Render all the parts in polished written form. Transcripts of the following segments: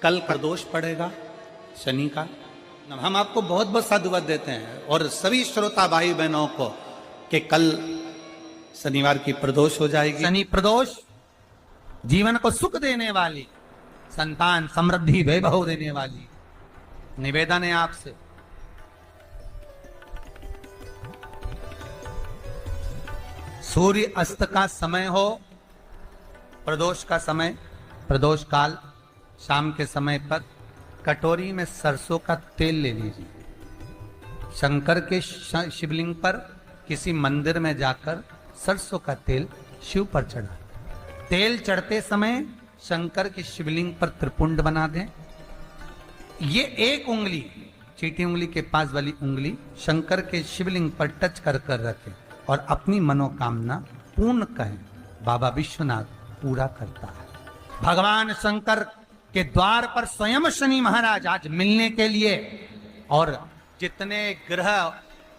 कल प्रदोष पड़ेगा शनि का। हम आपको बहुत बहुत साधुवाद देते हैं और सभी श्रोता भाई बहनों को कि कल शनिवार की प्रदोष हो जाएगी। शनि प्रदोष जीवन को सुख देने वाली, संतान समृद्धि वैभव देने वाली। निवेदन है आपसे, सूर्य अस्त का समय हो, प्रदोष का समय, प्रदोष काल शाम के समय पर कटोरी में सरसों का तेल ले लीजिए। शंकर के शिवलिंग पर किसी मंदिर में जाकर सरसों का तेल शिव पर चढ़ा। तेल चढ़ते समय शंकर के शिवलिंग पर त्रिपुंड बना दें। ये एक उंगली, चीटी उंगली के पास वाली उंगली शंकर के शिवलिंग पर टच कर कर रखें और अपनी मनोकामना पूर्ण कहें। बाबा विश्वनाथ पूरा करता है। भगवान शंकर के द्वार पर स्वयं शनि महाराज आज मिलने के लिए, और जितने ग्रह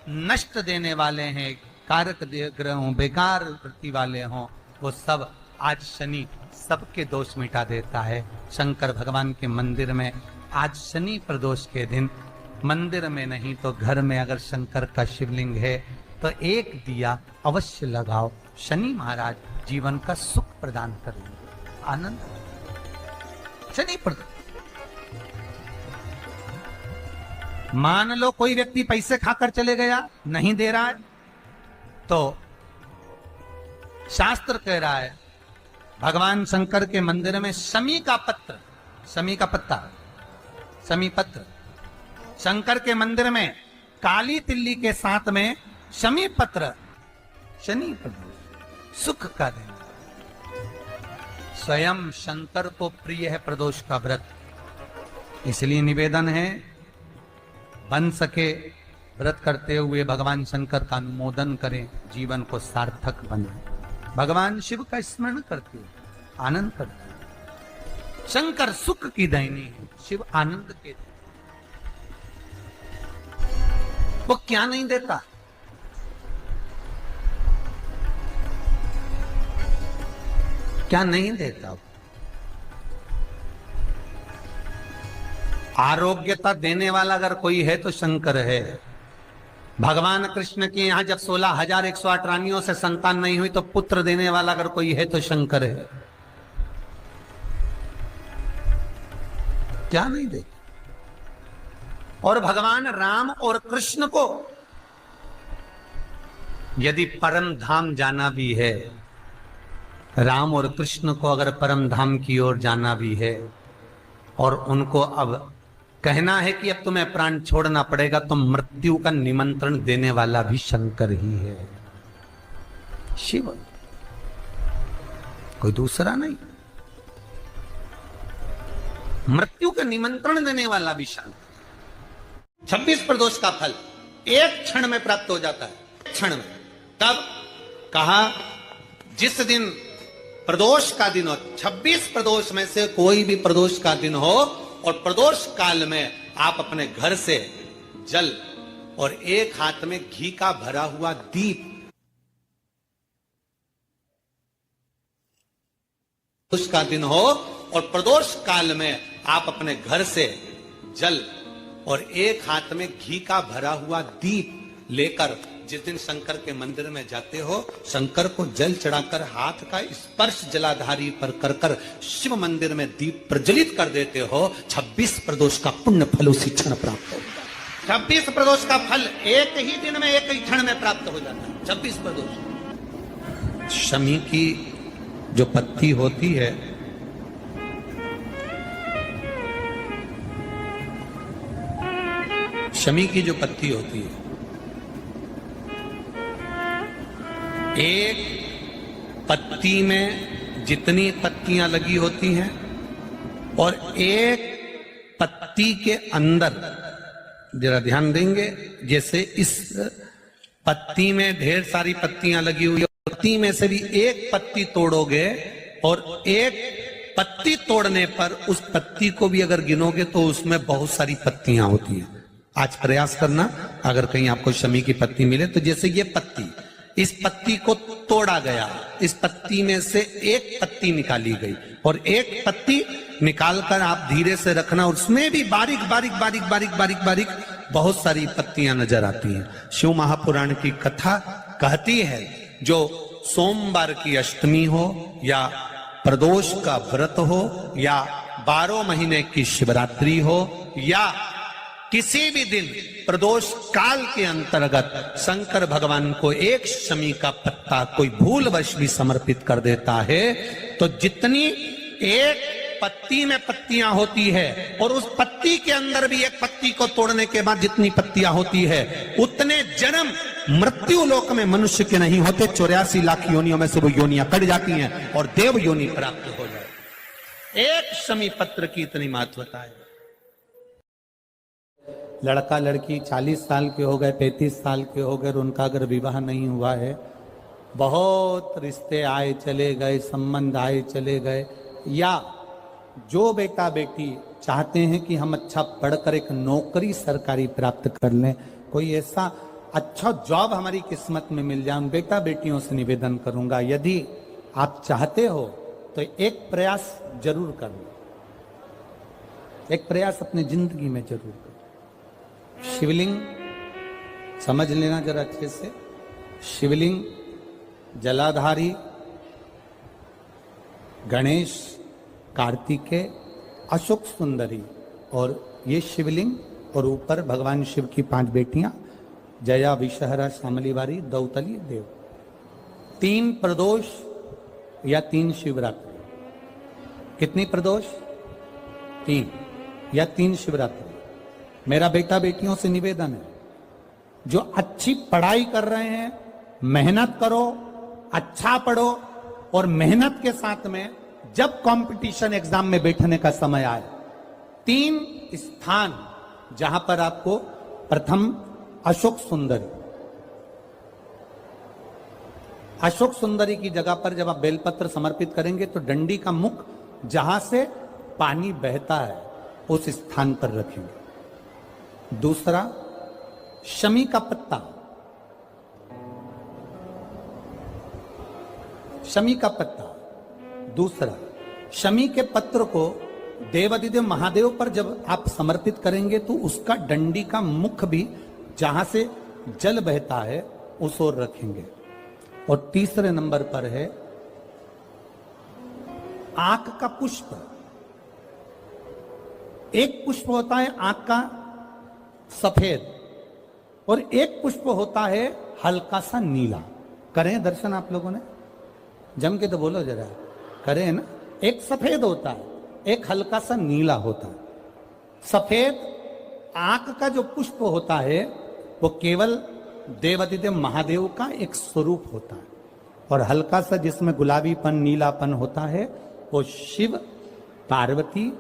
नष्ट देने वाले हैं, कारक ग्रह हों, बेकार वृत्ति वाले हों, वो सब आज शनि सबके दोष मिटा देता है। शंकर भगवान के मंदिर में आज शनि प्रदोष के दिन, मंदिर में नहीं तो घर में अगर शंकर का शिवलिंग है तो एक दिया अवश्य लगाओ। शनि महाराज जीवन का सुख प्रदान करेंगे, आनंद। शनि प्रदोष, मान लो कोई व्यक्ति पैसे खाकर चले गया, नहीं दे रहा है, तो शास्त्र कह रहा है भगवान शंकर के मंदिर में शमी का पत्र, शमी का पत्ता, शमी पत्र, शंकर के मंदिर में काली तिल्ली के साथ में शमी पत्र, शनि प्रदोष सुख का दिन। स्वयं शंकर को प्रिय है प्रदोष का व्रत, इसलिए निवेदन है बन सके व्रत करते हुए भगवान शंकर का अनुमोदन करें, जीवन को सार्थक बनाए। भगवान शिव का स्मरण करते हुए आनंद करते हुए। शंकर सुख की दैनी है, शिव आनंद के, वो क्या नहीं देता। क्या नहीं देता? आरोग्यता देने वाला अगर कोई है तो शंकर है। भगवान कृष्ण के यहां जब 16,108 रानियों से संतान नहीं हुई तो पुत्र देने वाला अगर कोई है तो शंकर है। क्या नहीं दे? और भगवान राम और कृष्ण को यदि परम धाम जाना भी है, राम और कृष्ण को अगर परम धाम की ओर जाना भी है और उनको अब कहना है कि अब तुम्हें प्राण छोड़ना पड़ेगा, तो मृत्यु का निमंत्रण देने वाला भी शंकर ही है, शिव, कोई दूसरा नहीं। मृत्यु का निमंत्रण देने वाला भी शंकर। 26 प्रदोष का फल एक क्षण में प्राप्त हो जाता है, क्षण में। तब कहा जिस दिन प्रदोष का दिन हो, 26 प्रदोष में से कोई भी प्रदोष का दिन हो और प्रदोष काल में आप अपने घर से जल और एक हाथ में घी का भरा हुआ दीप, प्रदोष का दिन हो और प्रदोष काल में आप अपने घर से जल और एक हाथ में घी का भरा हुआ दीप लेकर जिस दिन शंकर के मंदिर में जाते हो, शंकर को जल चढ़ाकर हाथ का स्पर्श जलाधारी पर कर कर शिव मंदिर में दीप प्रज्वलित कर देते हो, 26 प्रदोष का पुण्य फल उसी क्षण प्राप्त हो जाता है। 26 प्रदोष का फल एक ही दिन में, एक ही क्षण में प्राप्त हो जाता है। 26 प्रदोष। शमी की जो पत्ती होती है, शमी की जो पत्ती होती है, एक पत्ती में जितनी पत्तियां लगी होती हैं और एक पत्ती के अंदर, जरा ध्यान देंगे, जैसे इस पत्ती में ढेर सारी पत्तियां लगी हुई, पत्ती में से भी एक पत्ती तोड़ोगे और एक पत्ती तोड़ने पर उस पत्ती को भी अगर गिनोगे तो उसमें बहुत सारी पत्तियां होती हैं। आज प्रयास करना, अगर कहीं आपको शमी की पत्ती मिले तो जैसे ये पत्ती, इस पत्ती को तोड़ा गया, इस पत्ती में से एक पत्ती निकाली गई और एक पत्ती निकाल कर आप धीरे से रखना, उसमें भी बारीक बारीक बारीक बारीक बारीक बारीक बहुत सारी पत्तियां नजर आती हैं। शिव महापुराण की कथा कहती है जो सोमवार की अष्टमी हो या प्रदोष का व्रत हो या 12 महीने की शिवरात्रि हो या किसी भी दिन प्रदोष काल के अंतर्गत शंकर भगवान को एक शमी का पत्ता कोई भूलवश भी समर्पित कर देता है तो जितनी एक पत्ती में पत्तियां होती है और उस पत्ती के अंदर भी एक पत्ती को तोड़ने के बाद जितनी पत्तियां होती है उतने जन्म मृत्यु लोक में मनुष्य के नहीं होते। 84 लाख योनियों में से वो योनियां कट जाती हैं और देव योनि प्राप्त हो जाए। एक शमी पत्र की इतनी महत्वता है। लड़का लड़की 40 साल के हो गए, 35 साल के हो गए, उनका अगर विवाह नहीं हुआ है, बहुत रिश्ते आए चले गए, संबंध आए चले गए, या जो बेटा बेटी चाहते हैं कि हम अच्छा पढ़कर एक नौकरी सरकारी प्राप्त कर लें, कोई ऐसा अच्छा जॉब हमारी किस्मत में मिल जाए, उन बेटा बेटियों से निवेदन करूंगा यदि आप चाहते हो तो एक प्रयास जरूर कर लो, एक प्रयास अपनी जिंदगी में जरूर करो। शिवलिंग समझ लेना जरा अच्छे से, शिवलिंग जलाधारी गणेश, कार्तिकेय, अशोक सुंदरी, और ये शिवलिंग और ऊपर भगवान शिव की 5 बेटियां जया, विषहरा, शामलीवारी, दौतली, देव। 3 प्रदोष या 3 शिवरात्रि। कितनी प्रदोष? 3 या 3 शिवरात्रि। मेरा बेटा बेटियों से निवेदन है, जो अच्छी पढ़ाई कर रहे हैं मेहनत करो, अच्छा पढ़ो, और मेहनत के साथ में जब कंपटीशन एग्जाम में बैठने का समय आए 3 स्थान जहां पर आपको प्रथम अशोक सुंदरी, अशोक सुंदरी की जगह पर जब आप बेलपत्र समर्पित करेंगे तो डंडी का मुख जहां से पानी बहता है उस स्थान पर रखेंगे। दूसरा शमी का पत्ता, शमी का पत्ता। दूसरा शमी के पत्र को देवादिदेव महादेव पर जब आप समर्पित करेंगे तो उसका डंडी का मुख भी जहां से जल बहता है उस ओर रखेंगे। और तीसरे नंबर पर है आंख का पुष्प। एक पुष्प होता है आंख का सफेद और एक पुष्प होता है हल्का सा नीला। करें दर्शन आप लोगों ने? जम के तो बोलो जरा, करें ना? एक सफेद होता है, एक हल्का सा नीला होता है। सफेद आंख का जो पुष्प होता है वो केवल देवादिदेव महादेव का एक स्वरूप होता है, और हल्का सा जिसमें गुलाबीपन नीलापन होता है वो शिव, पार्वती,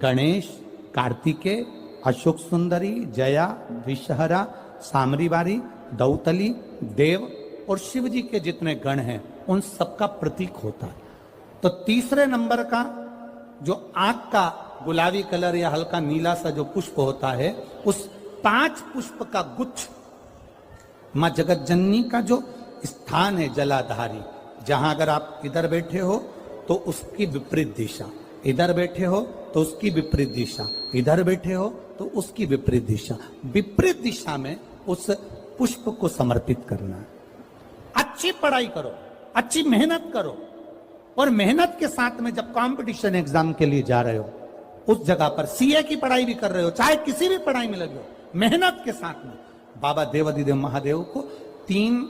गणेश, कार्तिकेय, अशोक सुंदरी, जया, विषहरा, सामरीवारी, दौतली, देव और शिव जी के जितने गण हैं उन सबका प्रतीक होता है। तो तीसरे नंबर का जो आंख का गुलाबी कलर या हल्का नीला सा जो पुष्प होता है उस 5 पुष्प का गुच्छ मां जगत जननी का जो स्थान है जलाधारी, जहां अगर आप इधर बैठे हो तो उसकी विपरीत दिशा, इधर बैठे हो तो उसकी विपरीत दिशा, इधर बैठे हो तो उसकी विपरीत दिशा, विपरीत दिशा में उस पुष्प को समर्पित करना है। अच्छी पढ़ाई करो, अच्छी मेहनत करो, और मेहनत के साथ में जब कंपटीशन एग्जाम के लिए जा रहे हो उस जगह पर सीए की पढ़ाई भी कर रहे हो, चाहे किसी भी पढ़ाई में लगे हो, मेहनत के साथ में बाबा देवादिदेव महादेव को 3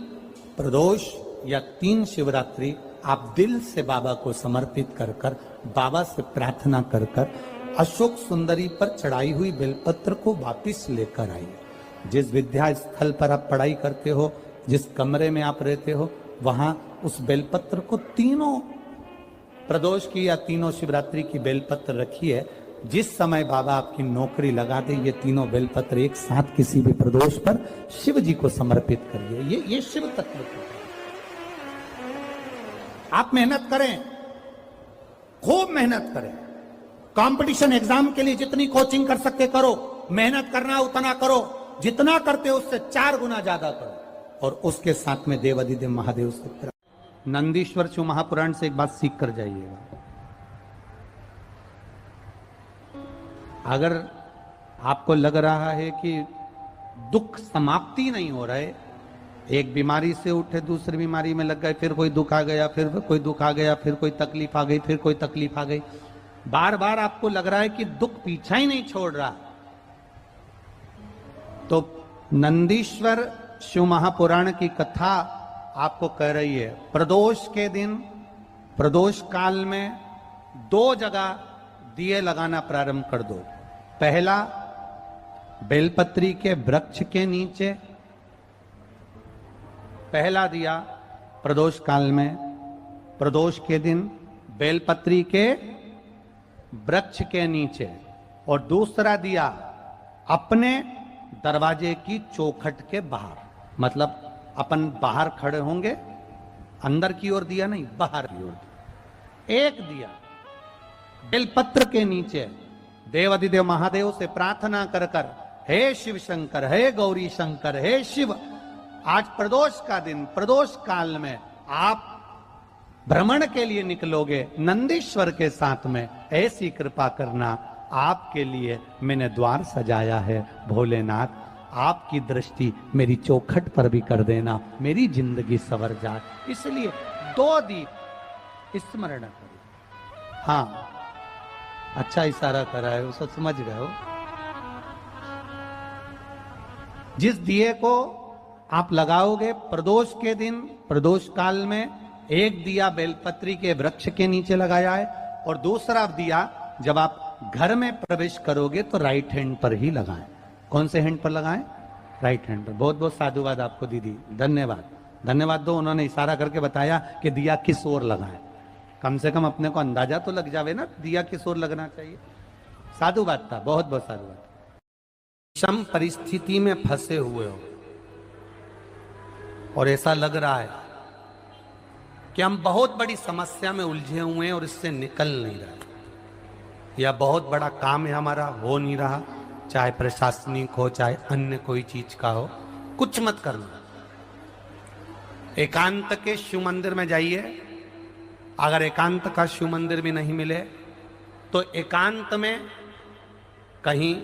प्रदोष या 3 शिवरात्रि आप दिल से बाबा को समर्पित कर कर, बाबा से प्रार्थना कर कर अशोक सुंदरी पर चढ़ाई हुई बेलपत्र को वापिस लेकर आइए। जिस विद्या स्थल पर आप पढ़ाई करते हो, जिस कमरे में आप रहते हो, वहां उस बेलपत्र को 3 प्रदोष की या 3 शिवरात्रि की बेलपत्र रखिए। जिस समय बाबा आपकी नौकरी लगा दे ये 3 बेलपत्र एक साथ किसी भी प्रदोष पर शिव जी को समर्पित करिए। ये शिव तत्व है। आप मेहनत करें, खूब मेहनत करें, कंपटीशन एग्जाम के लिए जितनी कोचिंग कर सकते करो, मेहनत करना उतना करो, जितना करते हो उससे 4 गुना ज्यादा करो, और उसके साथ में देवादिदेव महादेव से नंदीश्वर शिव महापुराण से एक बात सीख कर जाइएगा। अगर आपको लग रहा है कि दुख समाप्ति नहीं हो रहे, एक बीमारी से उठे दूसरी बीमारी में लग गए, फिर कोई दुख आ गया, फिर कोई दुख आ गया, फिर कोई तकलीफ आ गई, फिर कोई तकलीफ आ गई, बार बार आपको लग रहा है कि दुख पीछा ही नहीं छोड़ रहा, तो नंदीश्वर शिव महापुराण की कथा आपको कह रही है, प्रदोष के दिन, प्रदोष काल में 2 जगह दिए लगाना प्रारंभ कर दो। पहला, बेलपत्री के वृक्ष के नीचे पहला दिया प्रदोष काल में, प्रदोष के दिन बेलपत्री के वृक्ष के नीचे, और दूसरा दिया अपने दरवाजे की चौखट के बाहर, मतलब अपन बाहर खड़े होंगे, अंदर की ओर दिया नहीं, बाहर की ओर एक दिया बेलपत्र के नीचे, देवाधिदेव महादेव से प्रार्थना कर कर, हे शिव शंकर, हे गौरी शंकर, हे शिव, आज प्रदोष का दिन, प्रदोष काल में आप भ्रमण के लिए निकलोगे नंदीश्वर के साथ में, ऐसी कृपा करना, आपके लिए मैंने द्वार सजाया है भोलेनाथ, आपकी दृष्टि मेरी चौखट पर भी कर देना, मेरी जिंदगी सवर जाए। इसलिए 2 दीप स्मरण करो। हाँ, अच्छा इशारा करा है, उसे समझ गए हो। जिस दिए को आप लगाओगे प्रदोष के दिन, प्रदोष काल में, एक दिया बेलपत्री के वृक्ष के नीचे लगाया है, और दूसरा दिया जब आप घर में प्रवेश करोगे तो राइट हैंड पर ही लगाएं। कौन से हैंड पर लगाएं? राइट हैंड पर। बहुत बहुत साधुवाद आपको दीदी, धन्यवाद, धन्यवाद दो, उन्होंने इशारा करके बताया कि दिया किस ओर लगाएं, कम से कम अपने को अंदाजा तो लग जावे ना दिया किस ओर लगना चाहिए। साधुवाद था, बहुत बहुत साधुवाद। विषम परिस्थिति में फंसे हुए हो और ऐसा लग रहा है कि हम बहुत बड़ी समस्या में उलझे हुए हैं और इससे निकल नहीं रहे, या बहुत बड़ा काम है हमारा, हो नहीं रहा, चाहे प्रशासनिक हो चाहे अन्य कोई चीज का हो, कुछ मत करना, एकांत के शिव मंदिर में जाइए। अगर एकांत का शिव मंदिर भी नहीं मिले तो एकांत में कहीं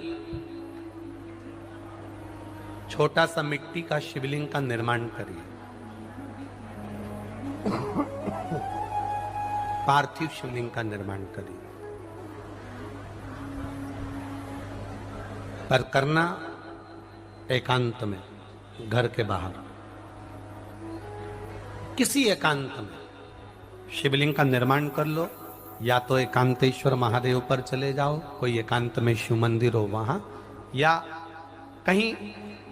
छोटा सा मिट्टी का शिवलिंग का निर्माण करिए, पार्थिव शिवलिंग का निर्माण करिए, पर करना एकांत में, घर के बाहर, किसी एकांत में शिवलिंग का निर्माण कर लो, या तो एकांतेश्वर महादेव पर चले जाओ, कोई एकांत में शिव मंदिर हो वहां, या कहीं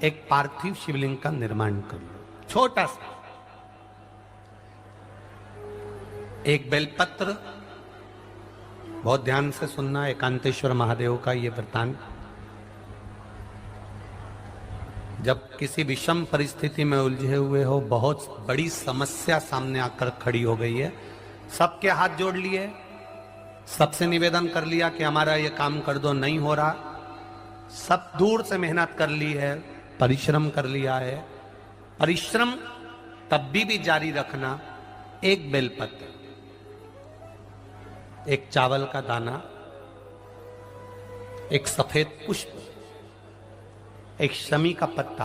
एक पार्थिव शिवलिंग का निर्माण कर लो, छोटा सा, एक बेलपत्र, बहुत ध्यान से सुनना एकांतेश्वर महादेव का ये वृतांत। जब किसी विषम परिस्थिति में उलझे हुए हो, बहुत बड़ी समस्या सामने आकर खड़ी हो गई है, सबके हाथ जोड़ लिए, सबसे निवेदन कर लिया कि हमारा ये काम कर दो, नहीं हो रहा, सब दूर से मेहनत कर ली है, परिश्रम कर लिया है, परिश्रम तब भी जारी रखना। एक बेलपत्र, एक चावल का दाना, एक सफेद पुष्प, एक शमी का पत्ता,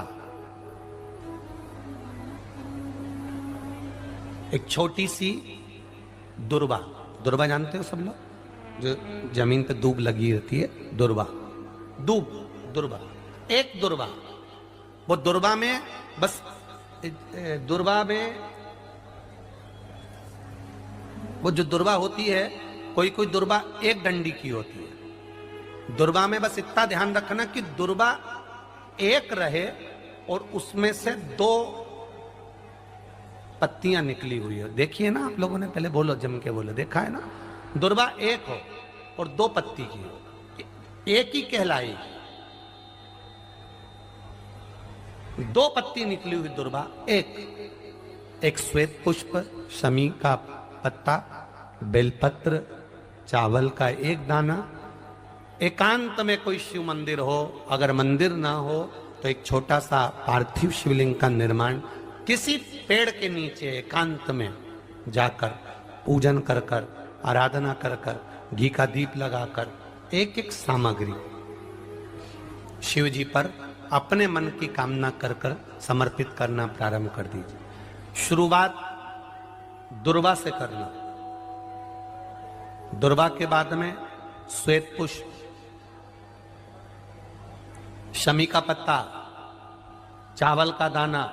एक छोटी सी दुर्वा, दुर्वा जानते हो सब लोग, जो जमीन पे दूब लगी रहती है, दुर्वा, दूब, दुर्वा, एक दुर्वा, वो दुर्वा में बस, दुर्वा में वो जो दुर्वा होती है, कोई कोई दुर्वा एक डंडी की होती है, दुर्वा में बस इतना ध्यान रखना कि दुर्वा एक रहे और उसमें से 2 पत्तियां निकली हुई है। देखिए ना आप लोगों ने, पहले बोलो, जम के बोलो, देखा है ना, दुर्वा एक हो और 2 पत्ती की हो, एक ही कहलाई, 2 पत्ती निकली हुई दुर्वा, एक श्वेत पुष्प, शमी का पत्ता, बेलपत्र, चावल का एक दाना। एकांत में कोई शिव मंदिर हो, अगर मंदिर ना हो तो एक छोटा सा पार्थिव शिवलिंग का निर्माण किसी पेड़ के नीचे एकांत में जाकर पूजन कर कर, आराधना कर कर, घी का दीप लगाकर, एक एक सामग्री शिव जी पर अपने मन की कामना कर कर समर्पित करना प्रारंभ कर दीजिए। शुरुआत दुर्वा से करना। दुर्वा के बाद में श्वेत पुष्प, शमी का पत्ता, चावल का दाना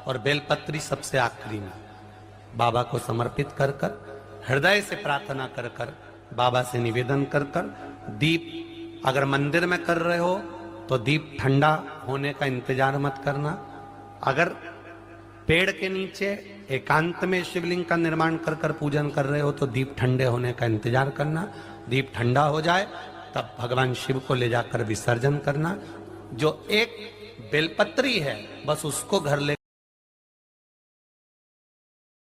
और बेलपत्री सबसे आखिरी में बाबा को समर्पित कर कर, हृदय से प्रार्थना कर कर, बाबा से निवेदन कर कर, दीप अगर मंदिर में कर रहे हो तो दीप ठंडा होने का इंतजार मत करना। अगर पेड़ के नीचे एकांत में शिवलिंग का निर्माण कर कर पूजन कर रहे हो तो दीप ठंडे होने का इंतजार करना। दीप ठंडा हो जाए तब भगवान शिव को ले जाकर विसर्जन करना। जो एक बेलपत्री है बस उसको घर ले